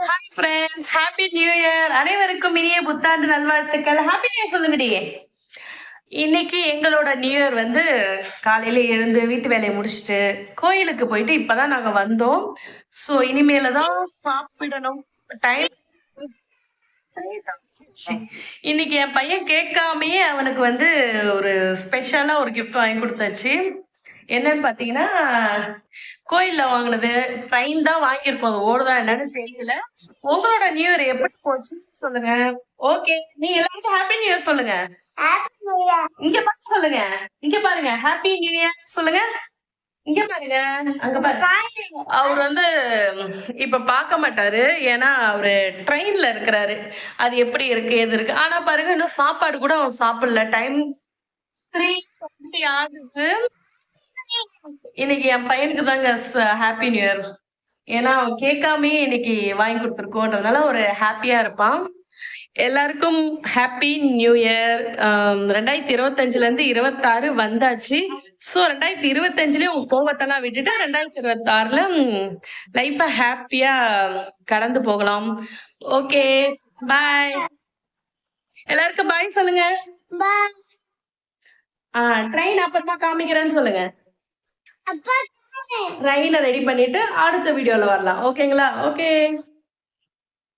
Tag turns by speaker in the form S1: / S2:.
S1: Hi friends, happy new year. அனைவருக்கும் இனிய புத்தாண்டு நல்வாழ்த்துக்கள். ஹாப்பி நியூ இயர் சொல்லுங்கடி. இன்னைக்கு எங்களோட நியூ இயர் வந்து காலையில எழுந்து வீட்டு வேலையை முடிச்சுட்டு கோயிலுக்கு போயிட்டு இப்பதான் நாங்க வந்தோம். ஸோ இனிமேல தான் சாப்பிடணும். டைம் இன்னைக்கு என் பையன் கேட்காமயே அவனுக்கு வந்து ஒரு ஸ்பெஷலா ஒரு கிஃப்ட் வாங்கி கொடுத்தாச்சு. என்னன்னு பாத்தீங்கன்னா, கோயில்ல வாங்குனது. ட்ரெயின் தான் வாங்கியிருக்கோம். அது ஓடுதா என்னன்னு தெரியல. உங்களோட நியூ இயர் எப்படி போச்சு சொல்லுங்க. ஓகே, நீங்க எல்லாருக்கும் ஹாப்பி நியூ இயர் சொல்லுங்க. இங்க பார்த்து சொல்லுங்க. இங்க பாருங்க, ஹாப்பி நியூ இயர் சொல்லுங்க. இங்க பாருங்க, அங்க பாருங்க. அவர் வந்து இப்ப பார்க்க மாட்டாரு. ஏன்னா அவரு ட்ரெயின்ல இருக்கிறாரு. அது எப்படி இருக்கு எது இருக்கு. ஆனா பாருங்க, இன்னும் சாப்பாடு கூட அவன் சாப்பிடல. டைம் 3:20 ஆகுது. இன்னைக்கு என் பையனுக்கு தாங்க ஹாப்பி நியூ இயர். ஏன்னா அவன் கேட்காமயே இன்னைக்கு வாங்கி கொடுத்துருக்கோன்றதுனால ஒரு ஹாப்பியா இருப்பான். எல்லாருக்கும் ஹாப்பி நியூ இயர். 2025ல இருந்து 26 வந்தாச்சு. ஸோ 2025லயும் உங்க கோவத்தெல்லாம் விட்டுட்டு 2026ல லைஃப ஹாப்பியா கடந்து போகலாம். ஓகே, பாய். எல்லாருக்கும் பாய் சொல்லுங்க. ட்ரெயின் அப்புறமா காமிக்கிறேன்னு சொல்லுங்க. ட்ரெயினை ரெடி பண்ணிட்டு அடுத்த வீடியோல வரலாம். ஓகேங்களா? ஓகே.